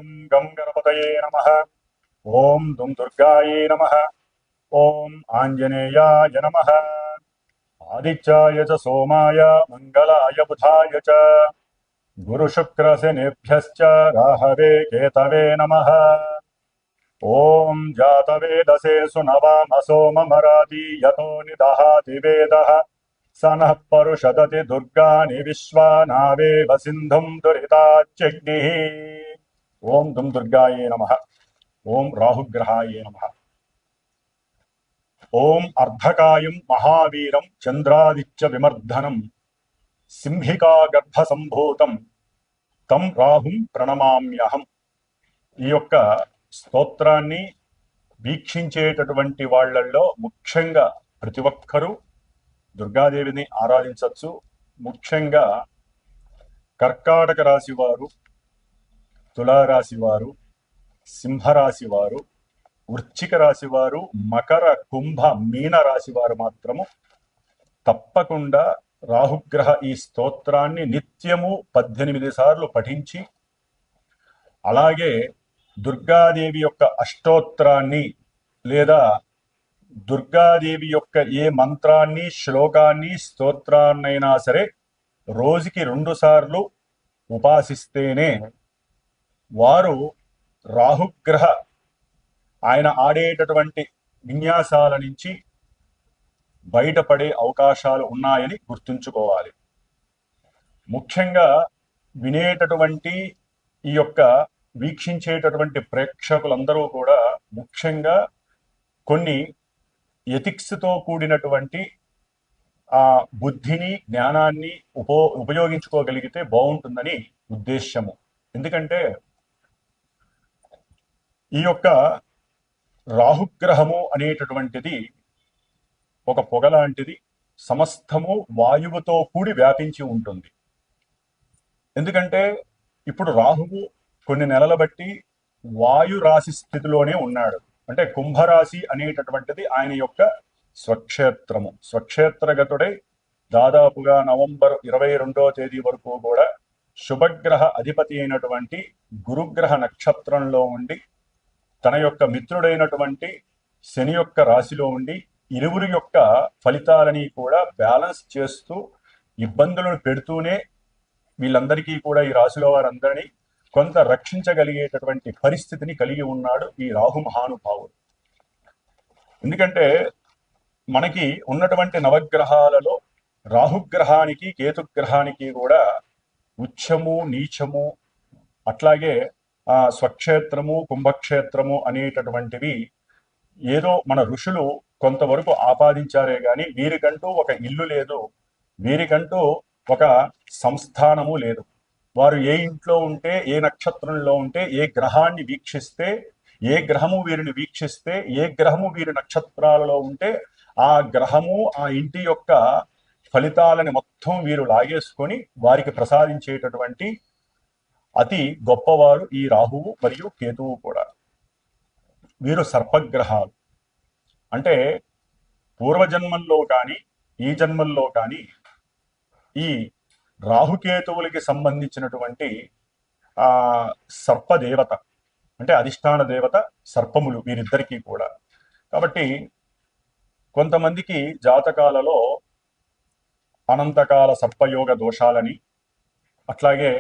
ఓం గం గణపతయే నమః. ఓం దుం దుర్గాయే నమః. ఓం ఆంజనేయాయ నమః. ఆదిత్యాయ చ సోమాయ మంగళాయ బుధాయ చ గురుశుక్రశనిభ్యశ్చ రాహవే కేతవే నమః. ఓం జాతవేదసే సునవామసో మమరాతి యతో నిదహాతి వేదః స నః పరుషదతి దుర్గాని విశ్వానావేవ సింధుం దురితాచ్యగ్నిః. ఓం దుం దుర్గాయే నమః. ఓం రాహుగ్రహాయే నమః. ఓం అర్ధకాయం మహావీరం చంద్రాదిత్య విమర్ధనం సింహికా గర్భ సంభూతం తం రాహుం ప్రణమామ్యహం. ఈ యొక్క స్తోత్రాన్ని వీక్షించేటటువంటి వాళ్ళల్లో ముఖ్యంగా ప్రతి ఒక్కరూ దుర్గాదేవిని ఆరాధించవచ్చు. ముఖ్యంగా కర్కాటక రాశి వారు, తులారాశి వారు, సింహరాశి వారు, వృశ్చిక రాశి వారు, మకర, కుంభ, మీన రాశి వారు మాత్రము తప్పకుండా రాహుగ్రహ ఈ స్తోత్రాన్ని నిత్యము 18 సార్లు పఠించి, అలాగే దుర్గాదేవి యొక్క అష్టోత్తరాన్ని లేదా దుర్గాదేవి యొక్క ఏ మంత్రాన్ని, శ్లోకాన్ని, స్తోత్రాన్నైనా సరే రోజుకి 2 సార్లు ఉపాసిస్తేనే వారు రాహుగ్రహ ఆయన ఆడేటటువంటి విన్యాసాల నుంచి బయటపడే అవకాశాలు ఉన్నాయని గుర్తుంచుకోవాలి. ముఖ్యంగా వినేటటువంటి ఈ యొక్క వీక్షించేటటువంటి ప్రేక్షకులందరూ కూడా ముఖ్యంగా కొన్ని ఎథిక్స్తో కూడినటువంటి ఆ బుద్ధిని, జ్ఞానాన్ని ఉపయోగించుకోగలిగితే బాగుంటుందని ఉద్దేశ్యము. ఎందుకంటే ఈ యొక్క రాహుగ్రహము అనేటటువంటిది ఒక పొగ లాంటిది, సమస్తము వాయువుతో కూడి వ్యాపించి ఉంటుంది. ఎందుకంటే ఇప్పుడు రాహువు కొన్ని నెలల బట్టి వాయు రాశి స్థితిలోనే ఉన్నాడు. అంటే కుంభరాశి అనేటటువంటిది ఆయన యొక్క స్వక్షేత్రము. స్వక్షేత్రగతుడై దాదాపుగా నవంబర్ 22వ తేదీ వరకు కూడా శుభగ్రహ అధిపతి అయినటువంటి గురుగ్రహ నక్షత్రంలో ఉండి తన యొక్క మిత్రుడైనటువంటి శని యొక్క రాశిలో ఉండి ఇరువురి యొక్క ఫలితాలని కూడా బ్యాలెన్స్ చేస్తూ ఇబ్బందులను పెడుతూనే వీళ్ళందరికీ కూడా, ఈ రాశిలో వారందరినీ కొంత రక్షించగలిగేటటువంటి పరిస్థితిని కలిగి ఉన్నాడు ఈ రాహు మహానుభావుడు. ఎందుకంటే మనకి ఉన్నటువంటి నవగ్రహాలలో రాహుగ్రహానికి, కేతుగ్రహానికి కూడా ఉచ్చము, నీచము, అట్లాగే స్వక్షేత్రము, కుంభక్షేత్రము అనేటటువంటివి ఏదో మన ఋషులు కొంతవరకు ఆపాదించారే గాని వీరికంటూ ఒక ఇల్లు లేదు, వీరికంటూ ఒక సంస్థానము లేదు. వారు ఏ ఇంట్లో ఉంటే, ఏ నక్షత్రంలో ఉంటే, ఏ గ్రహాన్ని వీక్షిస్తే, ఏ గ్రహము వీరిని వీక్షిస్తే, ఏ గ్రహము వీరి నక్షత్రాలలో ఉంటే ఆ గ్రహము ఆ ఇంటి యొక్క ఫలితాలని మొత్తం వీరు లాగేసుకొని వారికి ప్రసాదించేటటువంటి అతి గొప్పవారు ఈ రాహువు మరియు కేతువు కూడా. వీరు సర్పగ్రహాలు. అంటే పూర్వజన్మల్లో కానీ ఈ జన్మల్లో కానీ ఈ రాహుకేతువులకి సంబంధించినటువంటి సర్పదేవత, అంటే అధిష్టాన దేవత సర్పములు వీరిద్దరికీ కూడా. కాబట్టి కొంతమందికి జాతకాలలో అనంతకాల సర్పయోగ దోషాలని, అట్లాగే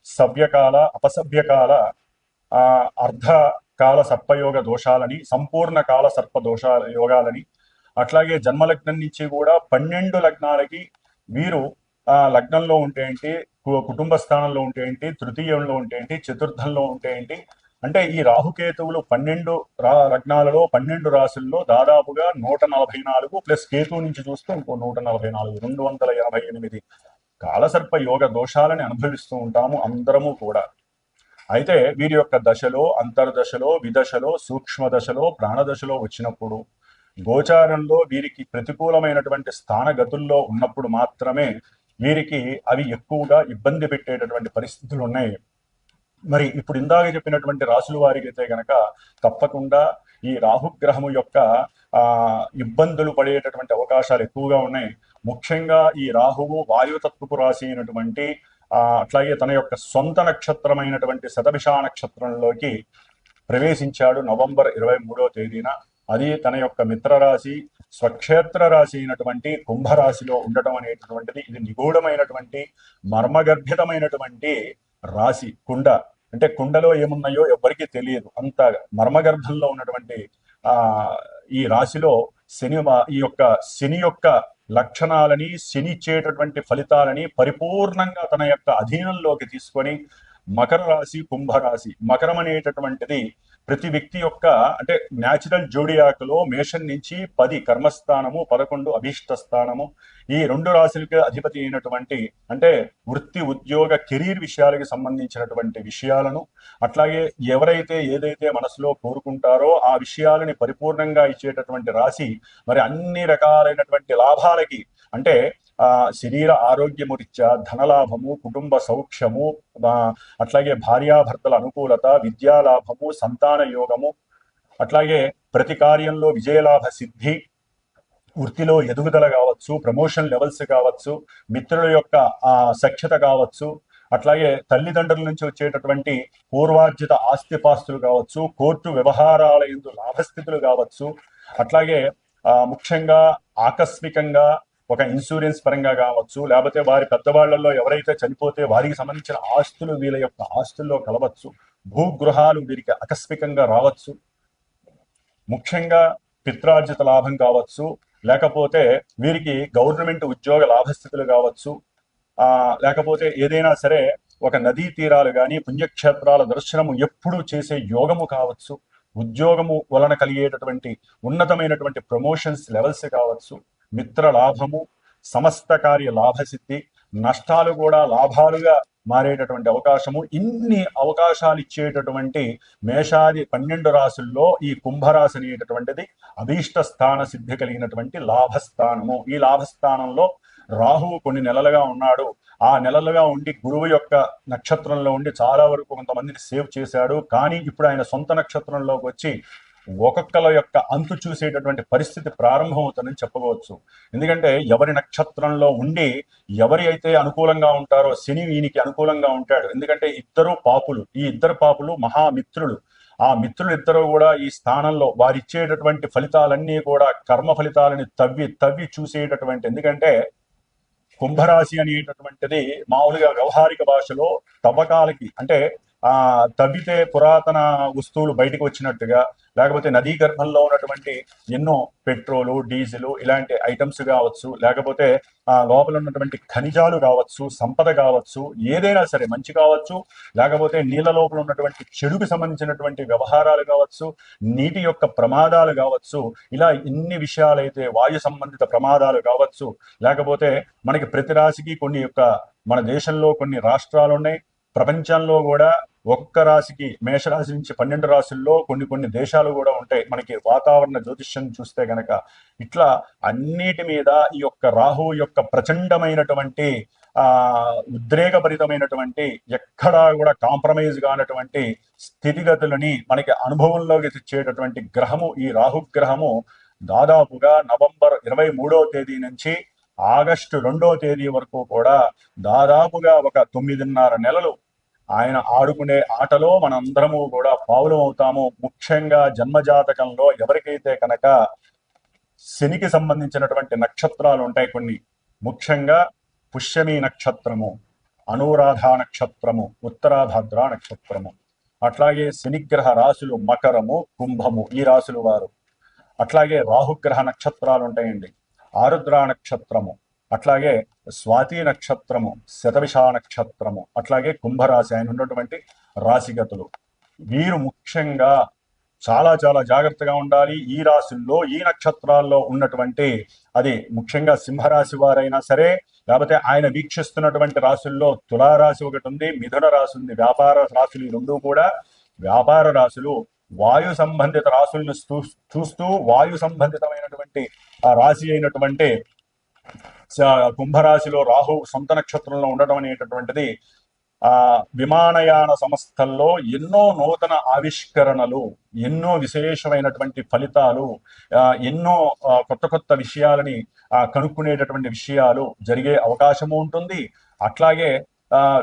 సవ్యకాల, అపసవ్యకాల, అర్ధకాల సర్పయోగ దోషాలని, సంపూర్ణ కాల సర్ప దోషాల యోగాలని, అట్లాగే జన్మలగ్నం నుంచి కూడా 12 లగ్నాలకి వీరు లగ్నంలో ఉంటే ఏంటి, కుటుంబ స్థానంలో ఉంటే ఏంటి, తృతీయంలో ఉంటే ఏంటి, చతుర్థంలో ఉంటే ఏంటి, అంటే ఈ రాహుకేతువులు 12 లగ్నాలలో 12 రాశుల్లో దాదాపుగా 144 ప్లస్ కేతు నుంచి చూస్తే ఇంకో 144, 288 కాలసర్ప యోగ దోషాలని అనుభవిస్తూ ఉంటాము అందరము కూడా. అయితే వీరి యొక్క దశలో, అంతర్దశలో, విదశలో, సూక్ష్మ దశలో, ప్రాణదశలో వచ్చినప్పుడు, గోచారంలో వీరికి ప్రతికూలమైనటువంటి స్థానగతుల్లో ఉన్నప్పుడు మాత్రమే వీరికి అవి ఎక్కువగా ఇబ్బంది పెట్టేటటువంటి పరిస్థితులు ఉన్నాయి. మరి ఇప్పుడు ఇందాక చెప్పినటువంటి రాశుల వారికి అయితే గనక తప్పకుండా ఈ రాహుగ్రహము యొక్క ఇబ్బందులు పడేటటువంటి అవకాశాలు ఎక్కువగా ఉన్నాయి. ముఖ్యంగా ఈ రాహువు వాయుతత్వపు రాశి అయినటువంటి అట్లాగే తన యొక్క సొంత నక్షత్రమైనటువంటి శతభిష నక్షత్రంలోకి ప్రవేశించాడు నవంబర్ 23వ తేదీన. అది తన యొక్క మిత్రరాశి స్వక్షేత్ర రాశి అయినటువంటి కుంభరాశిలో ఉండటం అనేటటువంటిది ఇది నిగూఢమైనటువంటి మర్మగర్భితమైనటువంటి రాశి. కుండ అంటే కుండలో ఏమున్నాయో ఎవరికీ తెలియదు, అంత మర్మగర్భంలో ఉన్నటువంటి ఆ ఈ రాశిలో శని యొక్క లక్షణాలని, శని ఇచ్చేటటువంటి ఫలితాలని పరిపూర్ణంగా తన యొక్క అధీనంలోకి తీసుకొని మకర రాశి, కుంభరాశి. మకరం అనేటటువంటిది ప్రతి వ్యక్తి యొక్క అంటే న్యాచురల్ జోడియాక్లో మేషం నుంచి 10 కర్మస్థానము, 11 అభీష్ట స్థానము, ఈ 2 రాశులకి అధిపతి అయినటువంటి అంటే వృత్తి, ఉద్యోగ, కెరీర్ విషయాలకి సంబంధించినటువంటి విషయాలను, అట్లాగే ఎవరైతే ఏదైతే మనసులో కోరుకుంటారో ఆ విషయాలని పరిపూర్ణంగా ఇచ్చేటటువంటి రాశి. మరి అన్ని రకాలైనటువంటి లాభాలకి అంటే శరీర ఆరోగ్యము రీత్యా ధనలాభము, కుటుంబ సౌఖ్యము, అట్లాగే భార్యాభర్తల అనుకూలత, విద్యాలాభము, సంతాన యోగము, అట్లాగే ప్రతి కార్యంలో విజయలాభ సిద్ధి, వృత్తిలో ఎదుగుదల కావచ్చు, ప్రమోషన్ లెవెల్స్ కావచ్చు, మిత్రుల యొక్క సఖ్యత కావచ్చు, అట్లాగే తల్లిదండ్రుల నుంచి వచ్చేటటువంటి పూర్వార్జిత ఆస్తిపాస్తులు కావచ్చు, కోర్టు వ్యవహారాల యందు లాభస్థితులు కావచ్చు, అట్లాగే ముఖ్యంగా ఆకస్మికంగా ఒక ఇన్సూరెన్స్ పరంగా కావచ్చు, లేకపోతే వారి పెద్దవాళ్లలో ఎవరైతే చనిపోతే వారికి సంబంధించిన ఆస్తులు వీళ్ళ యొక్క ఆస్తుల్లో కలవచ్చు, భూగృహాలు వీరికి ఆకస్మికంగా రావచ్చు, ముఖ్యంగా పిత్రార్జిత లాభం కావచ్చు, లేకపోతే వీరికి గవర్నమెంట్ ఉద్యోగ లాభస్థితులు కావచ్చు, లేకపోతే ఏదైనా సరే ఒక నదీ తీరాలు కానీ పుణ్యక్షేత్రాల దర్శనము ఎప్పుడూ చేసే యోగము కావచ్చు, ఉద్యోగము వలన కలిగేటటువంటి ఉన్నతమైనటువంటి ప్రమోషన్స్ లెవెల్స్ కావచ్చు, మిత్ర లాభము, సమస్త కార్య లాభసిద్ధి, నష్టాలు కూడా లాభాలుగా మారేటటువంటి అవకాశము. ఇన్ని అవకాశాలు ఇచ్చేటటువంటి మేషాది 12 రాశుల్లో ఈ కుంభరాశి అనేటటువంటిది అభీష్ట స్థాన సిద్ధి కలిగినటువంటి లాభస్థానము. ఈ లాభస్థానంలో రాహువు కొన్ని నెలలుగా ఉన్నాడు. ఆ నెలలుగా ఉండి గురువు యొక్క నక్షత్రంలో ఉండి చాలా వరకు కొంతమందిని సేవ్ చేశాడు. కానీ ఇప్పుడు ఆయన సొంత నక్షత్రంలోకి వచ్చి ఒక్కొక్కల యొక్క అంతు చూసేటటువంటి పరిస్థితి ప్రారంభమవుతుందని చెప్పవచ్చు. ఎందుకంటే ఎవరి నక్షత్రంలో ఉండి ఎవరి అయితే అనుకూలంగా ఉంటారో శని వీనికి అనుకూలంగా ఉంటాడు. ఎందుకంటే ఇద్దరు పాపులు, ఈ ఇద్దరు పాపులు మహామిత్రులు. ఆ మిత్రులు ఇద్దరు కూడా ఈ స్థానంలో వారిచ్చేటటువంటి ఫలితాలన్నీ కూడా కర్మ ఫలితాలని తవ్వి చూసేటటువంటి, ఎందుకంటే కుంభరాశి అనేటటువంటిది మామూలుగా వ్యవహారిక భాషలో తవ్వకాలకి అంటే తవ్వితే పురాతన వస్తువులు బయటకు వచ్చినట్టుగా, లేకపోతే నదీ గర్భంలో ఉన్నటువంటి ఎన్నో పెట్రోలు, డీజిల్ ఇలాంటి ఐటమ్స్ కావచ్చు, లేకపోతే లోపల ఉన్నటువంటి ఖనిజాలు కావచ్చు, సంపద కావచ్చు, ఏదైనా సరే మంచి కావచ్చు, లేకపోతే నీళ్ళ లోపల ఉన్నటువంటి చెడుకు సంబంధించినటువంటి వ్యవహారాలు కావచ్చు, నీటి యొక్క ప్రమాదాలు కావచ్చు, ఇలా ఇన్ని విషయాలైతే వాయు సంబంధిత ప్రమాదాలు కావచ్చు, లేకపోతే మనకి ప్రతి రాశికి కొన్ని యొక్క మన దేశంలో కొన్ని రాష్ట్రాలు ఉన్నాయి, ప్రపంచంలో కూడా ఒక్క రాశికి మేషరాశి నుంచి 12 రాశుల్లో కొన్ని దేశాలు కూడా ఉంటాయి. మనకి వాతావరణ జ్యోతిష్యం చూస్తే గనక ఇట్లా అన్నిటి మీద ఈ యొక్క రాహువు యొక్క ప్రచండమైనటువంటి ఉద్రేకభరితమైనటువంటి ఎక్కడా కూడా కాంప్రమైజ్ కానటువంటి స్థితిగతులని మనకి అనుభవంలోకి తెచ్చేటటువంటి గ్రహము ఈ రాహుగ్రహము. దాదాపుగా నవంబర్ 23వ తేదీ నుంచి ఆగస్టు 2వ తేదీ వరకు కూడా దాదాపుగా ఒక 9.5 నెలలు ఆయన ఆడుకునే ఆటలో మనందరము కూడా పావులం అవుతాము. ముఖ్యంగా జన్మజాతకంలో ఎవరికైతే కనుక శనికి సంబంధించినటువంటి నక్షత్రాలు ఉంటాయి కొన్ని, ముఖ్యంగా పుష్యమి నక్షత్రము, అనురాధ నక్షత్రము, ఉత్తరాభద్ర నక్షత్రము, అట్లాగే శనిగ్రహ రాశులు మకరము, కుంభము ఈ రాశులు వారు. అట్లాగే రాహుగ్రహ నక్షత్రాలు ఉంటాయండి, ఆరుద్ర నక్షత్రము, అట్లాగే స్వాతి నక్షత్రము, శతభిష నక్షత్రము, అట్లాగే కుంభరాశి ఆయన ఉన్నటువంటి రాశిగతులు. వీరు ముఖ్యంగా చాలా జాగ్రత్తగా ఉండాలి. ఈ రాశుల్లో ఈ నక్షత్రాల్లో ఉన్నటువంటి అది ముఖ్యంగా సింహరాశి వారైనా సరే, లేకపోతే ఆయన వీక్షిస్తున్నటువంటి రాశుల్లో తులారాశి ఒకటి ఉంది, మిథున రాశి ఉంది, వ్యాపార రాశులు ఈ రెండు కూడా వ్యాపార రాశులు. వాయు సంబంధిత రాశులను చూస్తూ వాయు సంబంధితమైనటువంటి ఆ రాశి అయినటువంటి కుంభరాశిలో రాహు సొంత నక్షత్రంలో ఉండటం అనేటటువంటిది విమానయాన సంస్థల్లో ఎన్నో నూతన ఆవిష్కరణలు, ఎన్నో విశేషమైనటువంటి ఫలితాలు, ఎన్నో కొత్త విషయాలని కనుక్కునేటటువంటి విషయాలు జరిగే అవకాశము ఉంటుంది. అట్లాగే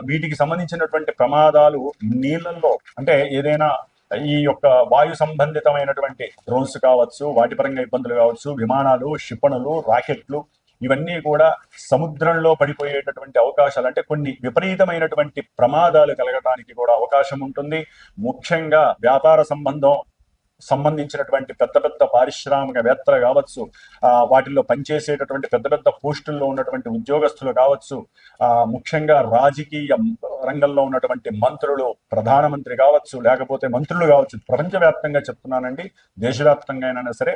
వీటికి సంబంధించినటువంటి ప్రమాదాలు నీళ్ళల్లో అంటే ఏదైనా ఈ యొక్క వాయు సంబంధితమైనటువంటి డ్రోన్స్ కావచ్చు, వాటి పరంగా ఇబ్బందులు కావచ్చు, విమానాలు, క్షిపణులు, రాకెట్లు ఇవన్నీ కూడా సముద్రంలో పడిపోయేటటువంటి అవకాశాలు అంటే కొన్ని విపరీతమైనటువంటి ప్రమాదాలు కలగడానికి కూడా అవకాశం ఉంటుంది. ముఖ్యంగా వ్యాపార సంబంధించినటువంటి పెద్ద పెద్ద పారిశ్రామికవేత్తలు కావచ్చు, వాటిల్లో పనిచేసేటటువంటి పెద్ద పెద్ద పోస్టుల్లో ఉన్నటువంటి ఉద్యోగస్తులు కావచ్చు, ముఖ్యంగా రాజకీయ రంగంలో ఉన్నటువంటి మంత్రులు, ప్రధానమంత్రి కావచ్చు, లేకపోతే మంత్రులు కావచ్చు, ప్రపంచవ్యాప్తంగా చెప్తున్నానండి, దేశవ్యాప్తంగా అయినా సరే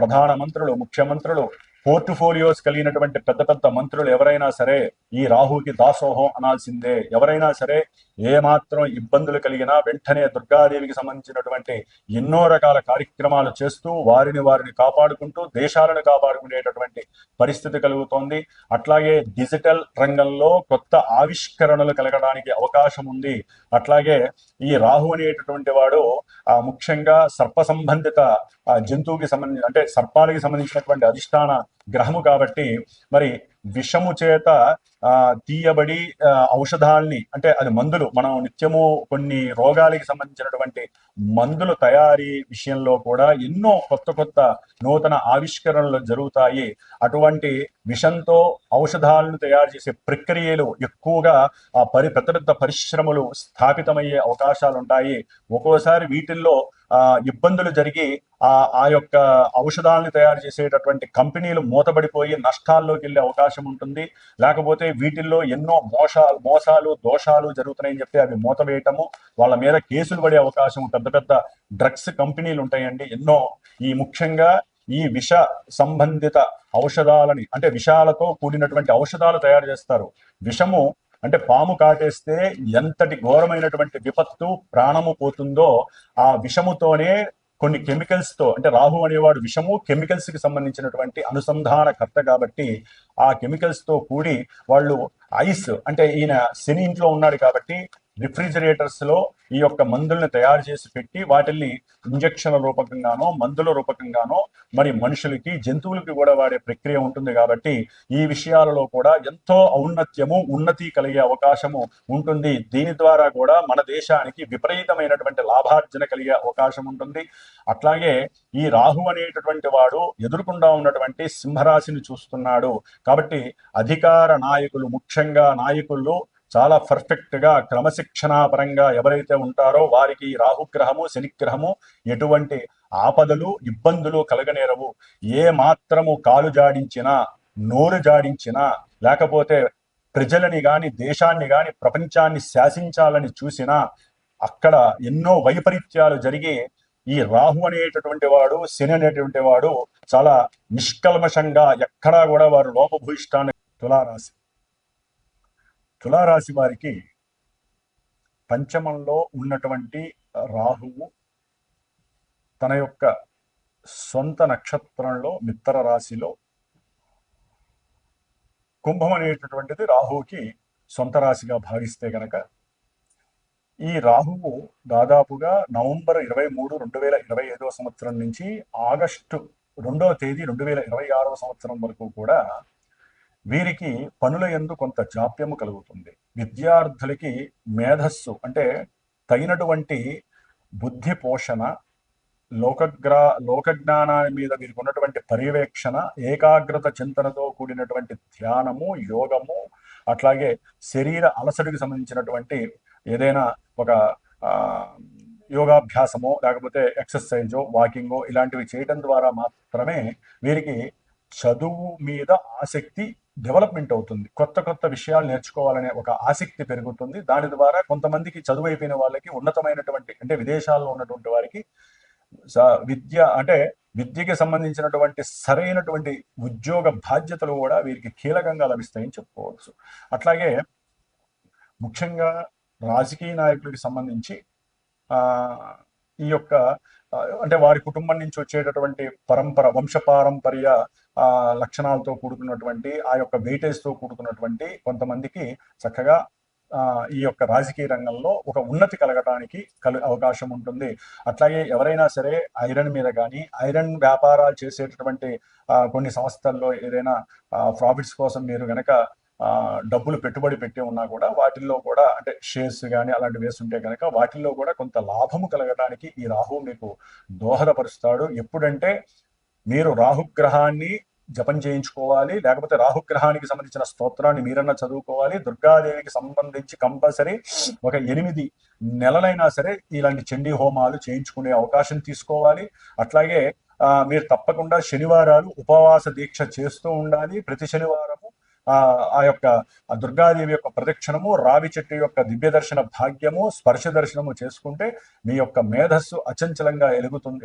ప్రధాన మంత్రులు, ముఖ్యమంత్రులు, పోర్ట్ఫోలియోస్ కలిగినటువంటి పెద్ద పెద్ద మంత్రులు ఎవరైనా సరే ఈ రాహుకి దాసోహం అనాల్సిందే. ఎవరైనా సరే ఏమాత్రం ఇబ్బందులు కలిగినా వెంటనే దుర్గాదేవికి సంబంధించినటువంటి ఎన్నో రకాల కార్యక్రమాలు చేస్తూ వారిని కాపాడుకుంటూ దేశాలను కాపాడుకునేటటువంటి పరిస్థితి కలుగుతోంది. అట్లాగే డిజిటల్ రంగంలో కొత్త ఆవిష్కరణలు కలగడానికి అవకాశం ఉంది. అట్లాగే ఈ రాహు అనేటటువంటి వాడు ముఖ్యంగా సర్ప సంబంధిత జంతువుకి సంబంధించి అంటే సర్పాలకి సంబంధించినటువంటి అధిష్టాన గ్రహము కాబట్టి మరి విషము చేత తీయబడి ఔషధాల్ని అంటే అది మందులు మనం నిత్యము కొన్ని రోగాలకి సంబంధించినటువంటి మందుల తయారీ విషయంలో కూడా ఎన్నో కొత్త నూతన ఆవిష్కరణలు జరుగుతాయి. అటువంటి విషంతో ఔషధాలను తయారు చేసే ప్రక్రియలు ఎక్కువగా పెద్ద పెద్ద పరిశ్రమలు స్థాపితమయ్యే అవకాశాలు ఉంటాయి. ఒక్కోసారి వీటిల్లో ఇబ్బందులు జరిగి ఆ యొక్క ఔషధాలను తయారు చేసేటటువంటి కంపెనీలు మూతబడిపోయి నష్టాల్లోకి వెళ్ళే అవకాశం ఉంటుంది. లేకపోతే వీటిల్లో ఎన్నో మోసాలు దోషాలు జరుగుతున్నాయని చెప్పి అవి మూతవేయటము, వాళ్ళ మీద కేసులు పడే అవకాశం, పెద్ద పెద్ద డ్రగ్స్ కంపెనీలు ఉంటాయండి ఎన్నో. ఈ ముఖ్యంగా ఈ విష సంబంధిత ఔషధాలని అంటే విషాలతో కూడినటువంటి ఔషధాలు తయారు చేస్తారు. విషము అంటే పాము కాటేస్తే ఎంతటి ఘోరమైనటువంటి విపత్తు ప్రాణము పోతుందో ఆ విషముతోనే కొన్ని కెమికల్స్ తో అంటే రాహు అనేవాడు విషము కెమికల్స్ కి సంబంధించినటువంటి అనుసంధానకర్త కాబట్టి ఆ కెమికల్స్ తో కూడి వాళ్ళు ఐస్ అంటే ఈయన శని ఇంట్లో ఉన్నాడు కాబట్టి రిఫ్రిజిరేటర్స్ లో ఈ యొక్క మందుల్ని తయారు చేసి పెట్టి వాటిల్ని ఇంజక్షన్ల రూపకంగానో మందుల రూపకంగానో మరి మనుషులకి జంతువులకి కూడా వాడే ప్రక్రియ ఉంటుంది. కాబట్టి ఈ విషయాలలో కూడా ఎంతో ఉన్నతి కలిగే అవకాశము ఉంటుంది. దీని ద్వారా కూడా మన దేశానికి విపరీతమైనటువంటి లాభార్జన కలిగే అవకాశం ఉంటుంది. అట్లాగే ఈ రాహు అనేటటువంటి వాడు ఎదుర్కొండా ఉన్నటువంటి సింహరాశిని చూస్తున్నాడు కాబట్టి అధికార నాయకులు ముఖ్యంగా నాయకులు చాలా పర్ఫెక్ట్ గా క్రమశిక్షణాపరంగా ఎవరైతే ఉంటారో వారికి రాహుగ్రహము శనిగ్రహము ఎటువంటి ఆపదలు ఇబ్బందులు కలగనేరవు. ఏ మాత్రము కాలు జాడించినా నోరు జాడించినా లేకపోతే ప్రజలని గాని దేశాన్ని గాని ప్రపంచాన్ని శాసించాలని చూసినా అక్కడ ఎన్నో వైపరీత్యాలు జరిగి ఈ రాహు అనేటటువంటి వాడు శని అనేటువంటి వాడు చాలా నిష్కల్మషంగా ఎక్కడా కూడా వారు లోపభూయిష్టాన్ని తులారాశి వారికి పంచమంలో ఉన్నటువంటి రాహువు తన యొక్క సొంత నక్షత్రంలో మిత్ర రాశిలో కుంభం అనేటటువంటిది రాహువుకి సొంత రాశిగా భావిస్తే గనక ఈ రాహువు దాదాపుగా నవంబర్ 23, 2025 సంవత్సరం నుంచి ఆగస్టు 2వ తేదీ 2026 సంవత్సరం వరకు కూడా వీరికి పనుల యందు కొంత జాప్యము కలుగుతుంది. విద్యార్థులకి మేధస్సు అంటే తగినటువంటి బుద్ధి పోషణ, లోకజ్ఞానాన్ని మీద వీరికి ఉన్నటువంటి పర్యవేక్షణ, ఏకాగ్రత చింతనతో కూడినటువంటి ధ్యానము, యోగము, అట్లాగే శరీర అలసడికి సంబంధించినటువంటి ఏదైనా ఒక యోగాభ్యాసమో లేకపోతే ఎక్సర్సైజో వాకింగో ఇలాంటివి చేయడం ద్వారా మాత్రమే వీరికి చదువు మీద ఆసక్తి డెవలప్మెంట్ అవుతుంది. కొత్త విషయాలు నేర్చుకోవాలనే ఒక ఆసక్తి పెరుగుతుంది. దాని ద్వారా కొంతమందికి చదువు అయిపోయిన వాళ్ళకి ఉన్నతమైనటువంటి అంటే విదేశాల్లో ఉన్నటువంటి వారికి విద్యకి సంబంధించినటువంటి సరైనటువంటి ఉద్యోగ బాధ్యతలు కూడా వీరికి కీలకంగా లభిస్తాయని చెప్పుకోవచ్చు. అట్లాగే ముఖ్యంగా రాజకీయ నాయకులకి సంబంధించి ఈ యొక్క అంటే వారి కుటుంబం నుంచి వచ్చేటటువంటి వంశపారంపర్య లక్షణాలతో కూడుకున్నటువంటి ఆ యొక్క వెయిటేజ్తో కూడుకున్నటువంటి కొంతమందికి చక్కగా ఈ యొక్క రాజకీయ రంగంలో ఒక ఉన్నతి కలగడానికి అవకాశం ఉంటుంది. అట్లాగే ఎవరైనా సరే ఐరన్ మీద కానీ ఐరన్ వ్యాపారాలు చేసేటటువంటి కొన్ని సంస్థల్లో ఏదైనా ప్రాఫిట్స్ కోసం మీరు గనక డబ్బులు పెట్టుబడి పెట్టి ఉన్నా కూడా వాటిల్లో కూడా అంటే షేర్స్ కానీ అలాంటివి వేస్తుంటే కనుక వాటిల్లో కూడా కొంత లాభము కలగడానికి ఈ రాహువు మీకు దోహదపరుస్తాడు. ఎప్పుడంటే మీరు రాహుగ్రహాన్ని జపం చేయించుకోవాలి, లేకపోతే రాహుగ్రహానికి సంబంధించిన స్తోత్రాన్ని మీరన్నా చదువుకోవాలి. దుర్గాదేవికి సంబంధించి కంపల్సరీ ఒక 8 నెలలైనా సరే ఇలాంటి చండీ హోమాలు చేయించుకునే అవకాశం తీసుకోవాలి. అట్లాగే మీరు తప్పకుండా శనివారాలు ఉపవాస దీక్ష చేస్తూ ఉండాలి. ప్రతి శనివారము ఆ యొక్క దుర్గాదేవి యొక్క ప్రదక్షిణము, రావి చెట్టు యొక్క దివ్య దర్శన భాగ్యము, స్పర్శ దర్శనము చేసుకుంటే మీ యొక్క మేధస్సు అచంచలంగా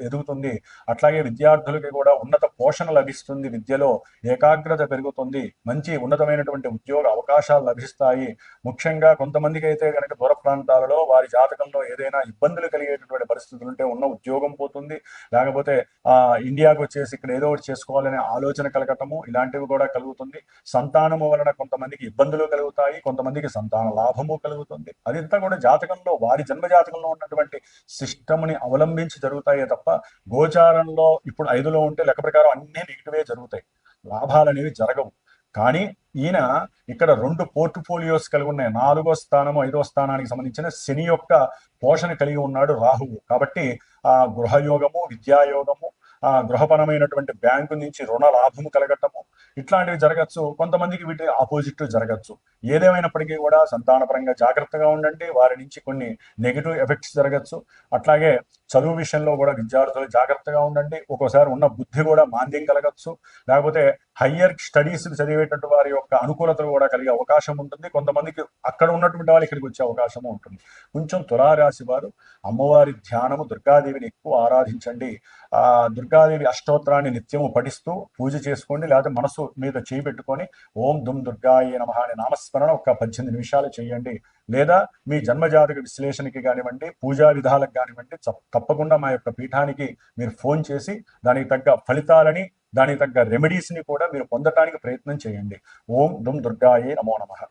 ఎదుగుతుంది. అట్లాగే విద్యార్థులకి కూడా ఉన్నత పోషణ లభిస్తుంది, విద్యలో ఏకాగ్రత పెరుగుతుంది, మంచి ఉన్నతమైనటువంటి ఉద్యోగ అవకాశాలు లభిస్తాయి. ముఖ్యంగా కొంతమందికి అయితే కనుక దూర ప్రాంతాలలో వారి జాతకంలో ఏదైనా ఇబ్బందులు కలిగేటటువంటి పరిస్థితులు ఉంటే ఉన్న ఉద్యోగం పోతుంది, లేకపోతే ఇండియాకు వచ్చేసి ఇక్కడ ఏదో ఒకటి చేసుకోవాలనే ఆలోచన కలగటము ఇలాంటివి కూడా కలుగుతుంది. సంతానము వలన కొంతమందికి ఇబ్బందులు కలుగుతాయి, కొంతమందికి సంతాన లాభము కలుగుతుంది. అదంతా కూడా జాతకంలో వారి జన్మ జాతకంలో ఉన్నటువంటి సిస్టమ్ని అవలంబించి జరుగుతాయే తప్ప గోచారంలో ఇప్పుడు 5లో ఉంటే లెక్క ప్రకారం అన్ని నెగిటివే జరుగుతాయి, లాభాలు అనేవి జరగవు. కానీ ఈయన ఇక్కడ 2 పోర్ట్ఫోలియోస్ కలిగి ఉన్నాయి. 4వ స్థానము 5వ స్థానానికి సంబంధించిన శని యొక్క పోషణ కలిగి ఉన్నాడు రాహువు. కాబట్టి గృహయోగము, విద్యాయోగము, గృహపరమైనటువంటి బ్యాంకు నుంచి రుణ లాభము కలగటము ఇట్లాంటివి జరగచ్చు. కొంతమందికి వీటి ఆపోజిట్ జరగచ్చు. ఏదేమైనప్పటికీ కూడా సంతానపరంగా జాగ్రత్తగా ఉండండి, వారి నుంచి కొన్ని నెగిటివ్ ఎఫెక్ట్స్ జరగచ్చు. అట్లాగే చదువు విషయంలో కూడా విద్యార్థులు జాగ్రత్తగా ఉండండి. ఒక్కోసారి ఉన్న బుద్ధి కూడా మాంద్యం కలగచ్చు, లేకపోతే హయ్యర్ స్టడీస్ చదివేటటువంటి వారి యొక్క అనుకూలతలు కూడా కలిగే అవకాశం ఉంటుంది. కొంతమందికి అక్కడ ఉన్నటువంటి వాళ్ళు ఇక్కడికి వచ్చే అవకాశం ఉంటుంది. కొంచెం తులారాశి వారు అమ్మవారి ధ్యానము, దుర్గాదేవిని ఎక్కువ ఆరాధించండి. దుర్గాదేవి అష్టోత్తరాన్ని నిత్యము పఠిస్తూ పూజ చేసుకోండి, లేకపోతే మనసు మీద చేయి పెట్టుకొని ఓం దుమ్ దుర్గాయ నమః అనే నామస్మరణ ఒక 18 నిమిషాలు చేయండి. లేదా మీ జన్మజాతక విశ్లేషణకి కానివ్వండి, పూజా విధాలకు కానివ్వండి, తప్పకుండా మా యొక్క పీఠానికి మీరు ఫోన్ చేసి దానికి తగ్గ ఫలితాలని, దానికి తగ్గ రెమెడీస్ని కూడా మీరు పొందటానికి ప్రయత్నం చేయండి. ఓం దుమ్ దుర్గాయే నమో నమః.